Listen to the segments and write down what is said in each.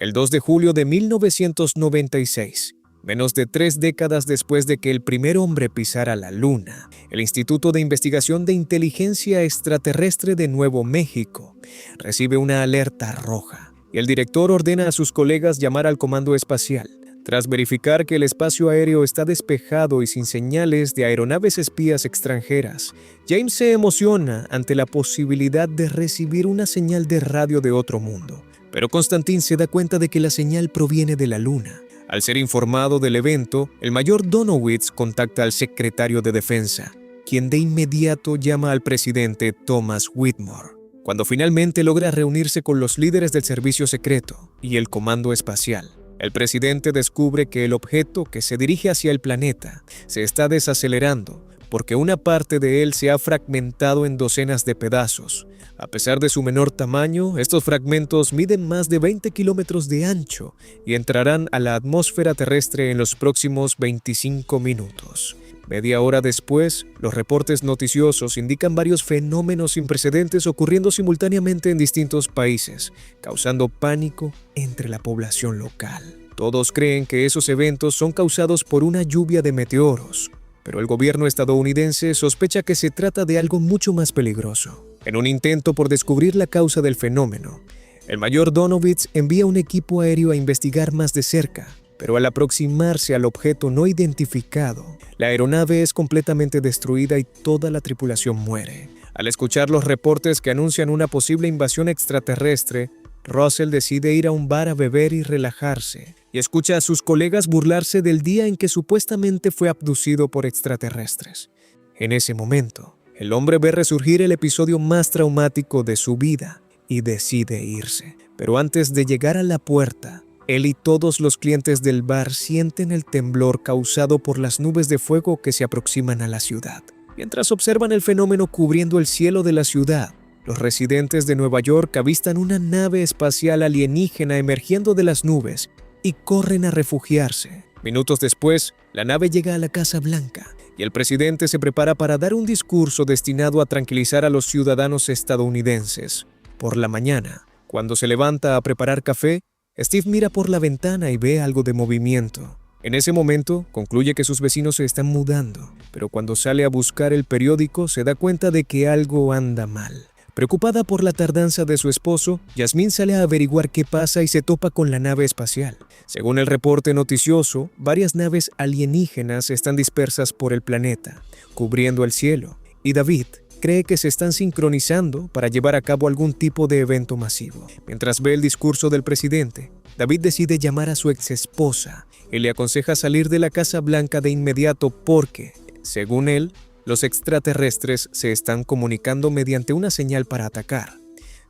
el 2 de julio de 1996. Menos de 3 décadas después de que el primer hombre pisara la Luna, el Instituto de Investigación de Inteligencia Extraterrestre de Nuevo México recibe una alerta roja y el director ordena a sus colegas llamar al Comando Espacial. Tras verificar que el espacio aéreo está despejado y sin señales de aeronaves espías extranjeras, James se emociona ante la posibilidad de recibir una señal de radio de otro mundo. Pero Constantin se da cuenta de que la señal proviene de la Luna. Al ser informado del evento, el mayor Donowitz contacta al secretario de Defensa, quien de inmediato llama al presidente Thomas Whitmore. Cuando finalmente logra reunirse con los líderes del servicio secreto y el comando espacial, el presidente descubre que el objeto que se dirige hacia el planeta se está desacelerando porque una parte de él se ha fragmentado en docenas de pedazos. A pesar de su menor tamaño, estos fragmentos miden más de 20 kilómetros de ancho y entrarán a la atmósfera terrestre en los próximos 25 minutos. Media hora después, los reportes noticiosos indican varios fenómenos sin precedentes ocurriendo simultáneamente en distintos países, causando pánico entre la población local. Todos creen que esos eventos son causados por una lluvia de meteoros, pero el gobierno estadounidense sospecha que se trata de algo mucho más peligroso. En un intento por descubrir la causa del fenómeno, el mayor Donowitz envía un equipo aéreo a investigar más de cerca, pero al aproximarse al objeto no identificado, la aeronave es completamente destruida y toda la tripulación muere. Al escuchar los reportes que anuncian una posible invasión extraterrestre, Russell decide ir a un bar a beber y relajarse, y escucha a sus colegas burlarse del día en que supuestamente fue abducido por extraterrestres. En ese momento, el hombre ve resurgir el episodio más traumático de su vida y decide irse. Pero antes de llegar a la puerta, él y todos los clientes del bar sienten el temblor causado por las nubes de fuego que se aproximan a la ciudad. Mientras observan el fenómeno cubriendo el cielo de la ciudad, los residentes de Nueva York avistan una nave espacial alienígena emergiendo de las nubes y corren a refugiarse. Minutos después, la nave llega a la Casa Blanca y el presidente se prepara para dar un discurso destinado a tranquilizar a los ciudadanos estadounidenses. Por la mañana, cuando se levanta a preparar café, Steve mira por la ventana y ve algo de movimiento. En ese momento, concluye que sus vecinos se están mudando, pero cuando sale a buscar el periódico se da cuenta de que algo anda mal. Preocupada por la tardanza de su esposo, Yasmín sale a averiguar qué pasa y se topa con la nave espacial. Según el reporte noticioso, varias naves alienígenas están dispersas por el planeta, cubriendo el cielo, y David cree que se están sincronizando para llevar a cabo algún tipo de evento masivo. Mientras ve el discurso del presidente, David decide llamar a su exesposa y le aconseja salir de la Casa Blanca de inmediato porque, según él, los extraterrestres se están comunicando mediante una señal para atacar.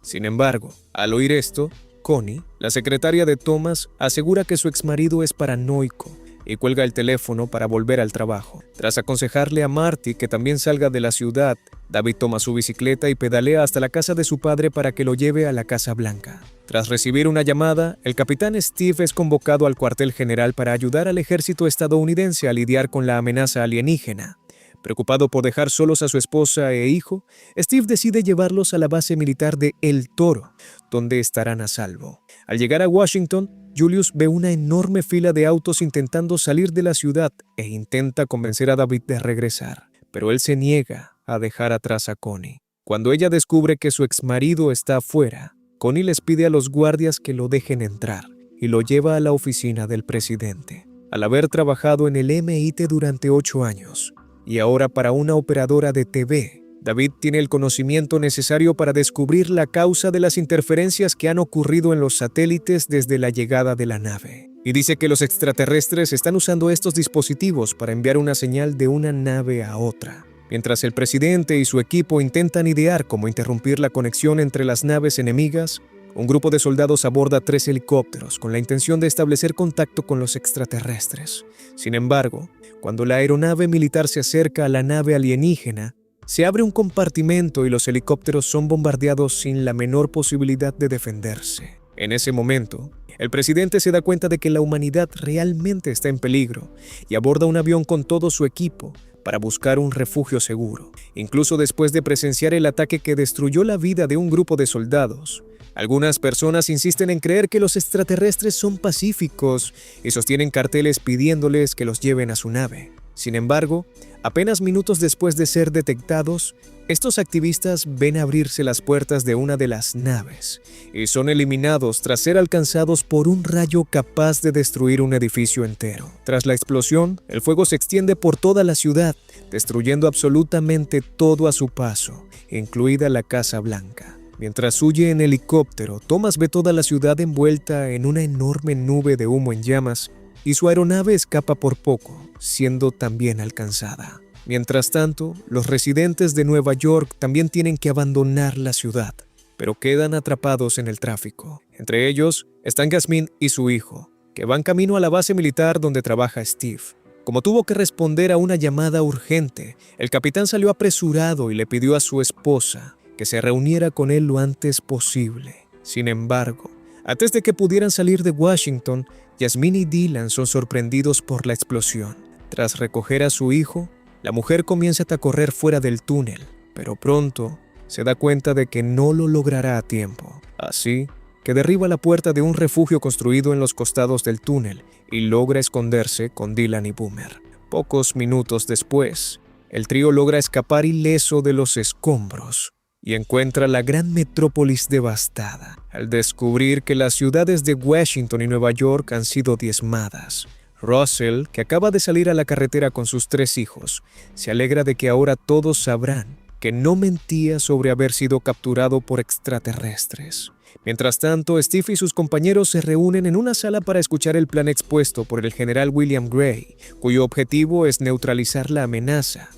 Sin embargo, al oír esto, Connie, la secretaria de Thomas, asegura que su exmarido es paranoico y cuelga el teléfono para volver al trabajo. Tras aconsejarle a Marty que también salga de la ciudad, David toma su bicicleta y pedalea hasta la casa de su padre para que lo lleve a la Casa Blanca. Tras recibir una llamada, el capitán Steve es convocado al cuartel general para ayudar al ejército estadounidense a lidiar con la amenaza alienígena. Preocupado por dejar solos a su esposa e hijo, Steve decide llevarlos a la base militar de El Toro, donde estarán a salvo. Al llegar a Washington, Julius ve una enorme fila de autos intentando salir de la ciudad e intenta convencer a David de regresar, pero él se niega a dejar atrás a Connie. Cuando ella descubre que su exmarido está afuera, Connie les pide a los guardias que lo dejen entrar y lo lleva a la oficina del presidente. Al haber trabajado en el MIT durante 8 años, y ahora para una operadora de TV, David tiene el conocimiento necesario para descubrir la causa de las interferencias que han ocurrido en los satélites desde la llegada de la nave. Y dice que los extraterrestres están usando estos dispositivos para enviar una señal de una nave a otra. Mientras el presidente y su equipo intentan idear cómo interrumpir la conexión entre las naves enemigas, un grupo de soldados aborda 3 helicópteros con la intención de establecer contacto con los extraterrestres. Sin embargo, cuando la aeronave militar se acerca a la nave alienígena, se abre un compartimento y los helicópteros son bombardeados sin la menor posibilidad de defenderse. En ese momento, el presidente se da cuenta de que la humanidad realmente está en peligro y aborda un avión con todo su equipo para buscar un refugio seguro, incluso después de presenciar el ataque que destruyó la vida de un grupo de soldados. Algunas personas insisten en creer que los extraterrestres son pacíficos y sostienen carteles pidiéndoles que los lleven a su nave. Sin embargo, apenas minutos después de ser detectados, estos activistas ven abrirse las puertas de una de las naves y son eliminados tras ser alcanzados por un rayo capaz de destruir un edificio entero. Tras la explosión, el fuego se extiende por toda la ciudad, destruyendo absolutamente todo a su paso, incluida la Casa Blanca. Mientras huye en helicóptero, Thomas ve toda la ciudad envuelta en una enorme nube de humo en llamas y su aeronave escapa por poco, siendo también alcanzada. Mientras tanto, los residentes de Nueva York también tienen que abandonar la ciudad, pero quedan atrapados en el tráfico. Entre ellos están Jasmine y su hijo, que van camino a la base militar donde trabaja Steve. Como tuvo que responder a una llamada urgente, el capitán salió apresurado y le pidió a su esposa que se reuniera con él lo antes posible. Sin embargo, antes de que pudieran salir de Washington, Jasmine y Dylan son sorprendidos por la explosión. Tras recoger a su hijo, la mujer comienza a correr fuera del túnel, pero pronto se da cuenta de que no lo logrará a tiempo. Así que derriba la puerta de un refugio construido en los costados del túnel y logra esconderse con Dylan y Boomer. Pocos minutos después, el trío logra escapar ileso de los escombros y encuentra la gran metrópolis devastada, al descubrir que las ciudades de Washington y Nueva York han sido diezmadas. Russell, que acaba de salir a la carretera con sus 3 hijos, se alegra de que ahora todos sabrán que no mentía sobre haber sido capturado por extraterrestres. Mientras tanto, Steve y sus compañeros se reúnen en una sala para escuchar el plan expuesto por el general William Gray, cuyo objetivo es neutralizar la amenaza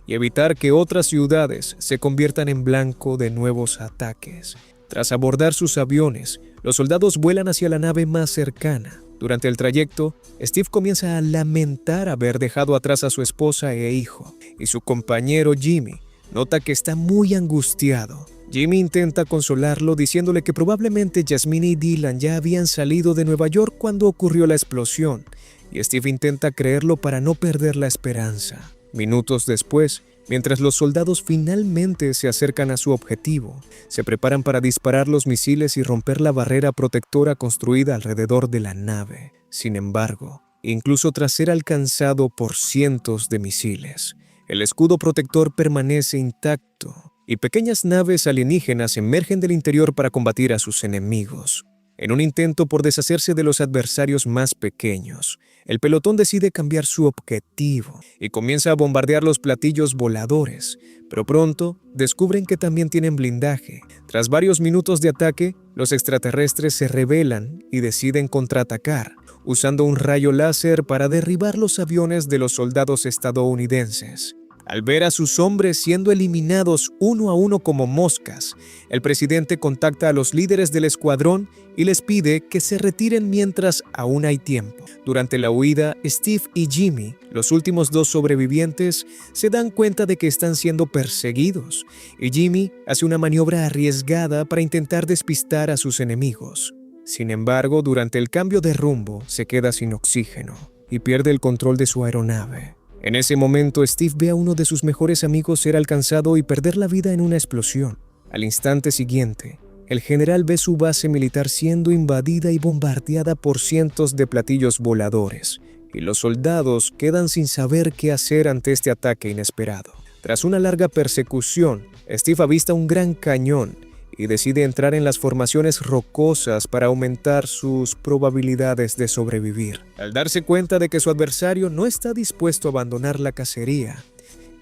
y evitar que otras ciudades se conviertan en blanco de nuevos ataques. Tras abordar sus aviones, los soldados vuelan hacia la nave más cercana. Durante el trayecto, Steve comienza a lamentar haber dejado atrás a su esposa e hijo, y su compañero Jimmy nota que está muy angustiado. Jimmy intenta consolarlo diciéndole que probablemente Jasmine y Dylan ya habían salido de Nueva York cuando ocurrió la explosión, y Steve intenta creerlo para no perder la esperanza. Minutos después, mientras los soldados finalmente se acercan a su objetivo, se preparan para disparar los misiles y romper la barrera protectora construida alrededor de la nave. Sin embargo, incluso tras ser alcanzado por cientos de misiles, el escudo protector permanece intacto y pequeñas naves alienígenas emergen del interior para combatir a sus enemigos. En un intento por deshacerse de los adversarios más pequeños, el pelotón decide cambiar su objetivo y comienza a bombardear los platillos voladores, pero pronto descubren que también tienen blindaje. Tras varios minutos de ataque, los extraterrestres se rebelan y deciden contraatacar, usando un rayo láser para derribar los aviones de los soldados estadounidenses. Al ver a sus hombres siendo eliminados uno a uno como moscas, el presidente contacta a los líderes del escuadrón y les pide que se retiren mientras aún hay tiempo. Durante la huida, Steve y Jimmy, los últimos 2 sobrevivientes, se dan cuenta de que están siendo perseguidos, y Jimmy hace una maniobra arriesgada para intentar despistar a sus enemigos. Sin embargo, durante el cambio de rumbo, se queda sin oxígeno y pierde el control de su aeronave. En ese momento, Steve ve a uno de sus mejores amigos ser alcanzado y perder la vida en una explosión. Al instante siguiente, el general ve su base militar siendo invadida y bombardeada por cientos de platillos voladores, y los soldados quedan sin saber qué hacer ante este ataque inesperado. Tras una larga persecución, Steve avista un gran cañón y decide entrar en las formaciones rocosas para aumentar sus probabilidades de sobrevivir. Al darse cuenta de que su adversario no está dispuesto a abandonar la cacería,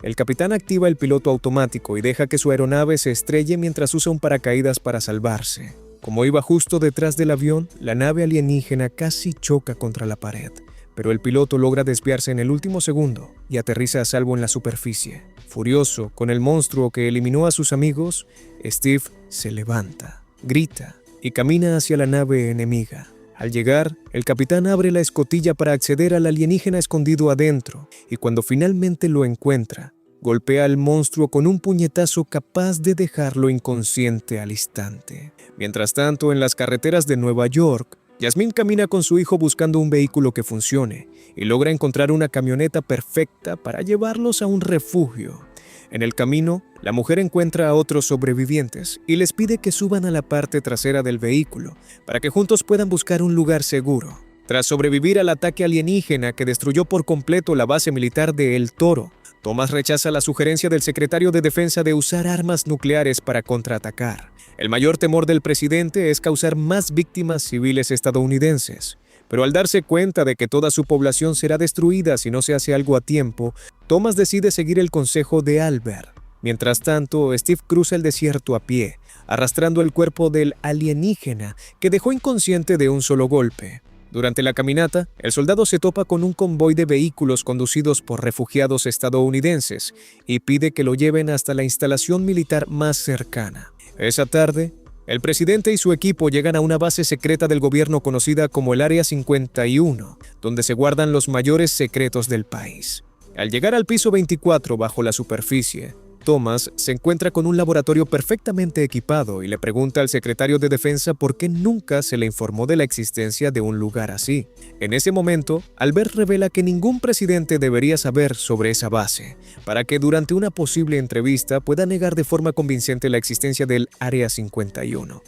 el capitán activa el piloto automático y deja que su aeronave se estrelle mientras usa un paracaídas para salvarse. Como iba justo detrás del avión, la nave alienígena casi choca contra la pared, pero el piloto logra desviarse en el último segundo y aterriza a salvo en la superficie. Furioso con el monstruo que eliminó a sus amigos, Steve se levanta, grita y camina hacia la nave enemiga. Al llegar, el capitán abre la escotilla para acceder al alienígena escondido adentro y cuando finalmente lo encuentra, golpea al monstruo con un puñetazo capaz de dejarlo inconsciente al instante. Mientras tanto, en las carreteras de Nueva York, Yasmín camina con su hijo buscando un vehículo que funcione y logra encontrar una camioneta perfecta para llevarlos a un refugio. En el camino, la mujer encuentra a otros sobrevivientes y les pide que suban a la parte trasera del vehículo para que juntos puedan buscar un lugar seguro. Tras sobrevivir al ataque alienígena que destruyó por completo la base militar de El Toro, Thomas rechaza la sugerencia del secretario de Defensa de usar armas nucleares para contraatacar. El mayor temor del presidente es causar más víctimas civiles estadounidenses. Pero al darse cuenta de que toda su población será destruida si no se hace algo a tiempo, Thomas decide seguir el consejo de Albert. Mientras tanto, Steve cruza el desierto a pie, arrastrando el cuerpo del alienígena que dejó inconsciente de un solo golpe. Durante la caminata, el soldado se topa con un convoy de vehículos conducidos por refugiados estadounidenses y pide que lo lleven hasta la instalación militar más cercana. Esa tarde, el presidente y su equipo llegan a una base secreta del gobierno conocida como el Área 51, donde se guardan los mayores secretos del país. Al llegar al piso 24 bajo la superficie, Thomas se encuentra con un laboratorio perfectamente equipado y le pregunta al secretario de Defensa por qué nunca se le informó de la existencia de un lugar así. En ese momento, Albert revela que ningún presidente debería saber sobre esa base, para que durante una posible entrevista pueda negar de forma convincente la existencia del Área 51.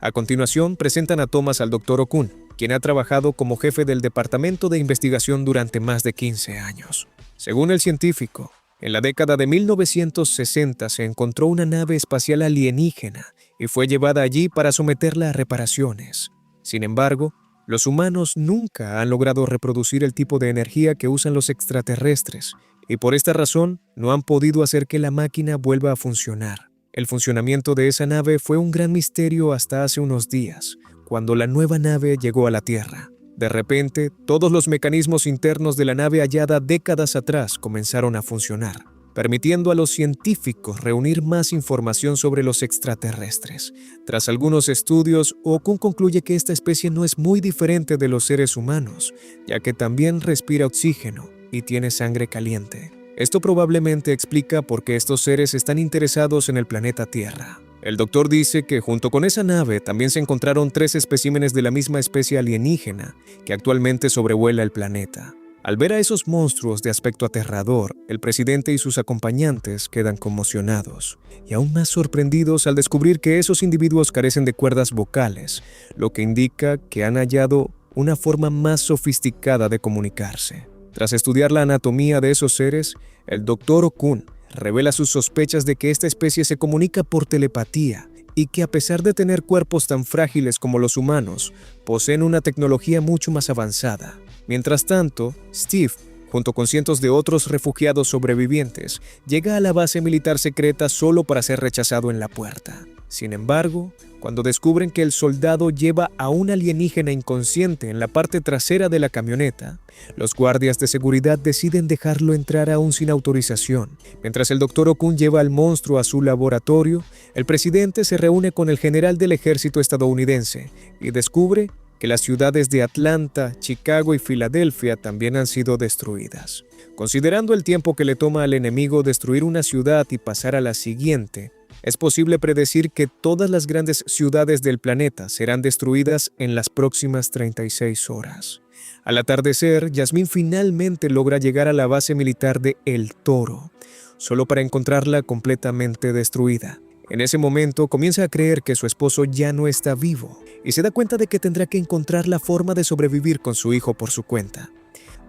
A continuación, presentan a Thomas al Dr. Okun, quien ha trabajado como jefe del Departamento de Investigación durante más de 15 años. Según el científico, en la década de 1960 se encontró una nave espacial alienígena y fue llevada allí para someterla a reparaciones. Sin embargo, los humanos nunca han logrado reproducir el tipo de energía que usan los extraterrestres y por esta razón no han podido hacer que la máquina vuelva a funcionar. El funcionamiento de esa nave fue un gran misterio hasta hace unos días, cuando la nueva nave llegó a la Tierra. De repente, todos los mecanismos internos de la nave hallada décadas atrás comenzaron a funcionar, permitiendo a los científicos reunir más información sobre los extraterrestres. Tras algunos estudios, Okun concluye que esta especie no es muy diferente de los seres humanos, ya que también respira oxígeno y tiene sangre caliente. Esto probablemente explica por qué estos seres están interesados en el planeta Tierra. El doctor dice que junto con esa nave también se encontraron 3 especímenes de la misma especie alienígena que actualmente sobrevuela el planeta. Al ver a esos monstruos de aspecto aterrador, el presidente y sus acompañantes quedan conmocionados y aún más sorprendidos al descubrir que esos individuos carecen de cuerdas vocales, lo que indica que han hallado una forma más sofisticada de comunicarse. Tras estudiar la anatomía de esos seres, el Dr. Okun revela sus sospechas de que esta especie se comunica por telepatía y que a pesar de tener cuerpos tan frágiles como los humanos, poseen una tecnología mucho más avanzada. Mientras tanto, Steve, junto con cientos de otros refugiados sobrevivientes, llega a la base militar secreta solo para ser rechazado en la puerta. Sin embargo, cuando descubren que el soldado lleva a un alienígena inconsciente en la parte trasera de la camioneta, los guardias de seguridad deciden dejarlo entrar aún sin autorización. Mientras el Dr. Okun lleva al monstruo a su laboratorio, el presidente se reúne con el general del ejército estadounidense y descubre que las ciudades de Atlanta, Chicago y Filadelfia también han sido destruidas. Considerando el tiempo que le toma al enemigo destruir una ciudad y pasar a la siguiente, es posible predecir que todas las grandes ciudades del planeta serán destruidas en las próximas 36 horas. Al atardecer, Yasmín finalmente logra llegar a la base militar de El Toro, solo para encontrarla completamente destruida. En ese momento comienza a creer que su esposo ya no está vivo y se da cuenta de que tendrá que encontrar la forma de sobrevivir con su hijo por su cuenta.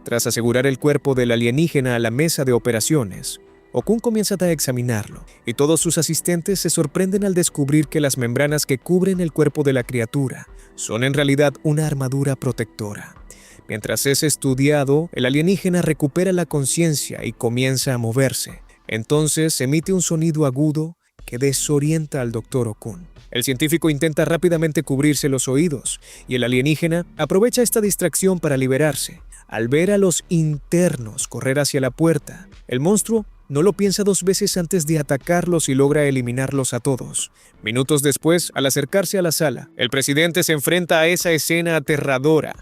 Tras asegurar el cuerpo del alienígena a la mesa de operaciones, Okun comienza a examinarlo y todos sus asistentes se sorprenden al descubrir que las membranas que cubren el cuerpo de la criatura son en realidad una armadura protectora. Mientras es estudiado, el alienígena recupera la conciencia y comienza a moverse. Entonces emite un sonido agudo que desorienta al Dr. Okun. El científico intenta rápidamente cubrirse los oídos y el alienígena aprovecha esta distracción para liberarse. Al ver a los internos correr hacia la puerta, el monstruo no lo piensa 2 veces antes de atacarlos y logra eliminarlos a todos. Minutos después, al acercarse a la sala, el presidente se enfrenta a esa escena aterradora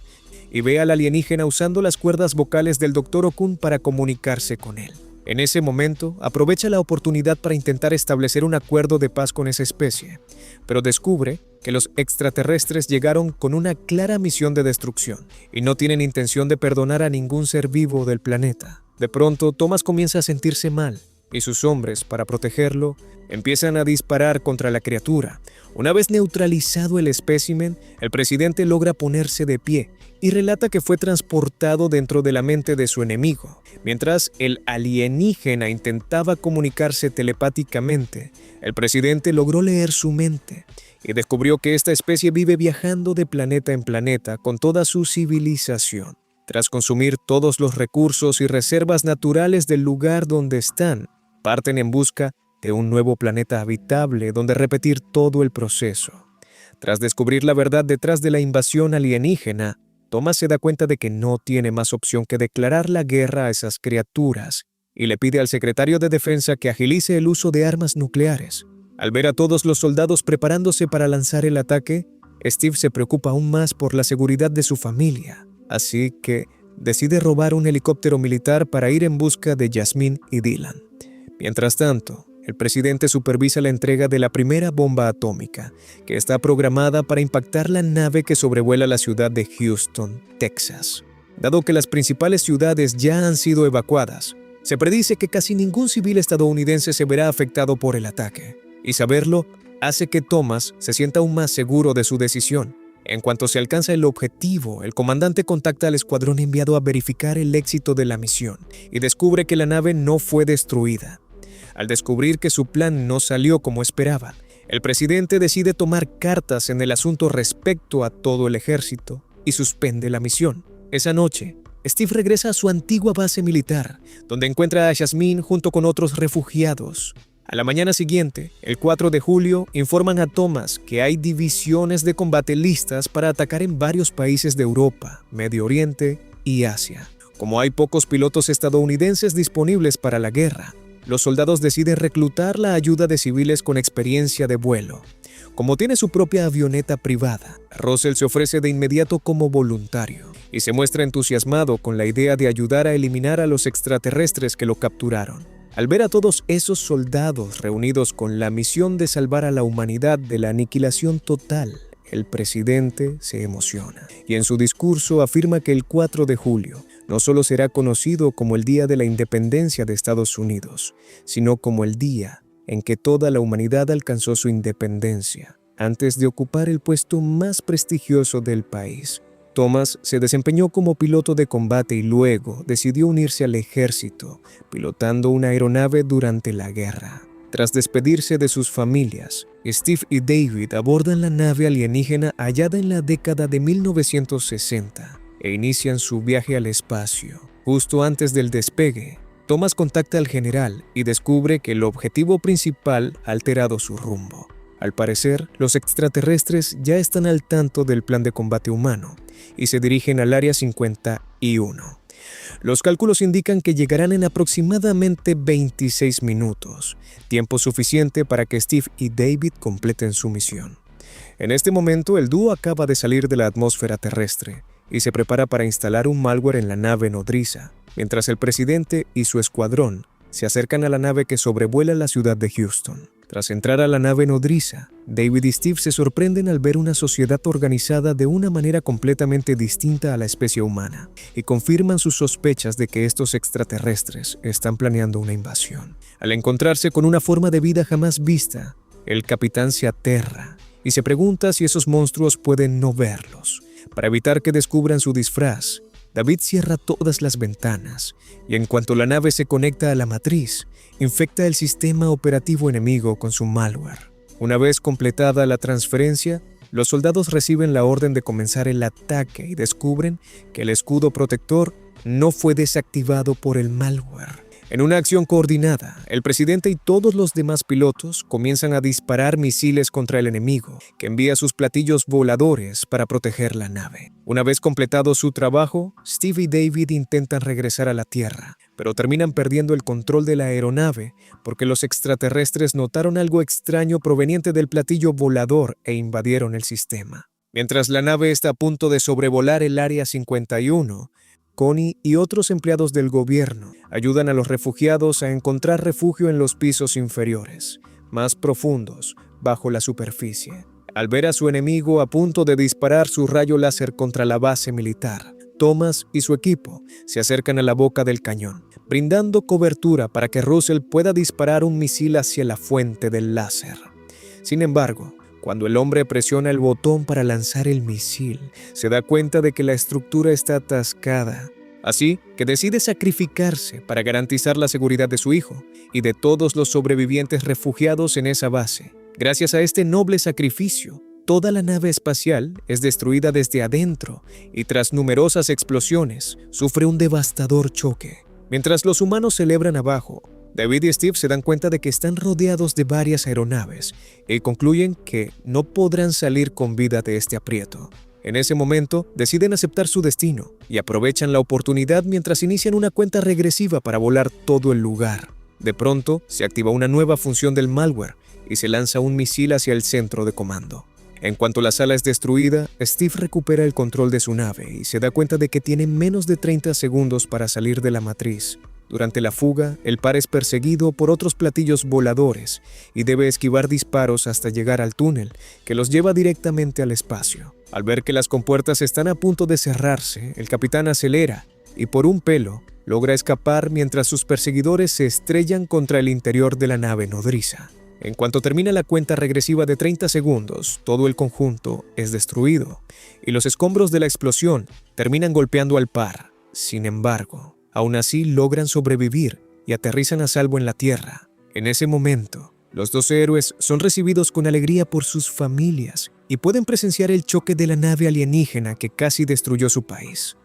y ve al alienígena usando las cuerdas vocales del Dr. Okun para comunicarse con él. En ese momento, aprovecha la oportunidad para intentar establecer un acuerdo de paz con esa especie, pero descubre que los extraterrestres llegaron con una clara misión de destrucción y no tienen intención de perdonar a ningún ser vivo del planeta. De pronto, Thomas comienza a sentirse mal y sus hombres, para protegerlo, empiezan a disparar contra la criatura. Una vez neutralizado el espécimen, el presidente logra ponerse de pie y relata que fue transportado dentro de la mente de su enemigo. Mientras el alienígena intentaba comunicarse telepáticamente, el presidente logró leer su mente y descubrió que esta especie vive viajando de planeta en planeta con toda su civilización. Tras consumir todos los recursos y reservas naturales del lugar donde están, parten en busca de un nuevo planeta habitable donde repetir todo el proceso. Tras descubrir la verdad detrás de la invasión alienígena, Thomas se da cuenta de que no tiene más opción que declarar la guerra a esas criaturas y le pide al secretario de Defensa que agilice el uso de armas nucleares. Al ver a todos los soldados preparándose para lanzar el ataque, Steve se preocupa aún más por la seguridad de su familia, así que decide robar un helicóptero militar para ir en busca de Jasmine y Dylan. Mientras tanto, el presidente supervisa la entrega de la primera bomba atómica, que está programada para impactar la nave que sobrevuela la ciudad de Houston, Texas. Dado que las principales ciudades ya han sido evacuadas, se predice que casi ningún civil estadounidense se verá afectado por el ataque, y saberlo hace que Thomas se sienta aún más seguro de su decisión. En cuanto se alcanza el objetivo, el comandante contacta al escuadrón enviado a verificar el éxito de la misión y descubre que la nave no fue destruida. Al descubrir que su plan no salió como esperaba, el presidente decide tomar cartas en el asunto respecto a todo el ejército y suspende la misión. Esa noche, Steve regresa a su antigua base militar, donde encuentra a Jasmine junto con otros refugiados. A la mañana siguiente, el 4 de julio, informan a Thomas que hay divisiones de combate listas para atacar en varios países de Europa, Medio Oriente y Asia. Como hay pocos pilotos estadounidenses disponibles para la guerra, los soldados deciden reclutar la ayuda de civiles con experiencia de vuelo. Como tiene su propia avioneta privada, Russell se ofrece de inmediato como voluntario y se muestra entusiasmado con la idea de ayudar a eliminar a los extraterrestres que lo capturaron. Al ver a todos esos soldados reunidos con la misión de salvar a la humanidad de la aniquilación total, el presidente se emociona y en su discurso afirma que el 4 de julio no solo será conocido como el Día de la Independencia de Estados Unidos, sino como el día en que toda la humanidad alcanzó su independencia, antes de ocupar el puesto más prestigioso del país. Thomas se desempeñó como piloto de combate y luego decidió unirse al ejército, pilotando una aeronave durante la guerra. Tras despedirse de sus familias, Steve y David abordan la nave alienígena hallada en la década de 1960 e inician su viaje al espacio. Justo antes del despegue, Thomas contacta al general y descubre que el objetivo principal ha alterado su rumbo. Al parecer, los extraterrestres ya están al tanto del plan de combate humano y se dirigen al Área 51. Los cálculos indican que llegarán en aproximadamente 26 minutos, tiempo suficiente para que Steve y David completen su misión. En este momento, el dúo acaba de salir de la atmósfera terrestre y se prepara para instalar un malware en la nave nodriza, mientras el presidente y su escuadrón se acercan a la nave que sobrevuela la ciudad de Houston. Tras entrar a la nave nodriza, David y Steve se sorprenden al ver una sociedad organizada de una manera completamente distinta a la especie humana y confirman sus sospechas de que estos extraterrestres están planeando una invasión. Al encontrarse con una forma de vida jamás vista, el capitán se aterra y se pregunta si esos monstruos pueden no verlos. Para evitar que descubran su disfraz, David cierra todas las ventanas y en cuanto la nave se conecta a la matriz, infecta el sistema operativo enemigo con su malware. Una vez completada la transferencia, los soldados reciben la orden de comenzar el ataque y descubren que el escudo protector no fue desactivado por el malware. En una acción coordinada, el presidente y todos los demás pilotos comienzan a disparar misiles contra el enemigo, que envía sus platillos voladores para proteger la nave. Una vez completado su trabajo, Steve y David intentan regresar a la Tierra, pero terminan perdiendo el control de la aeronave porque los extraterrestres notaron algo extraño proveniente del platillo volador e invadieron el sistema. Mientras la nave está a punto de sobrevolar el Área 51, Connie y otros empleados del gobierno ayudan a los refugiados a encontrar refugio en los pisos inferiores, más profundos, bajo la superficie. Al ver a su enemigo a punto de disparar su rayo láser contra la base militar, Thomas y su equipo se acercan a la boca del cañón, brindando cobertura para que Russell pueda disparar un misil hacia la fuente del láser. Sin embargo, cuando el hombre presiona el botón para lanzar el misil, se da cuenta de que la estructura está atascada. Así que decide sacrificarse para garantizar la seguridad de su hijo y de todos los sobrevivientes refugiados en esa base. Gracias a este noble sacrificio, toda la nave espacial es destruida desde adentro y tras numerosas explosiones, sufre un devastador choque. Mientras los humanos celebran abajo, David y Steve se dan cuenta de que están rodeados de varias aeronaves y concluyen que no podrán salir con vida de este aprieto. En ese momento, deciden aceptar su destino y aprovechan la oportunidad mientras inician una cuenta regresiva para volar todo el lugar. De pronto, se activa una nueva función del malware y se lanza un misil hacia el centro de comando. En cuanto la sala es destruida, Steve recupera el control de su nave y se da cuenta de que tiene menos de 30 segundos para salir de la matriz. Durante la fuga, el par es perseguido por otros platillos voladores y debe esquivar disparos hasta llegar al túnel que los lleva directamente al espacio. Al ver que las compuertas están a punto de cerrarse, el capitán acelera y por un pelo logra escapar mientras sus perseguidores se estrellan contra el interior de la nave nodriza. En cuanto termina la cuenta regresiva de 30 segundos, todo el conjunto es destruido y los escombros de la explosión terminan golpeando al par. Sin embargo, aún así logran sobrevivir y aterrizan a salvo en la Tierra. En ese momento, los dos héroes son recibidos con alegría por sus familias y pueden presenciar el choque de la nave alienígena que casi destruyó su país.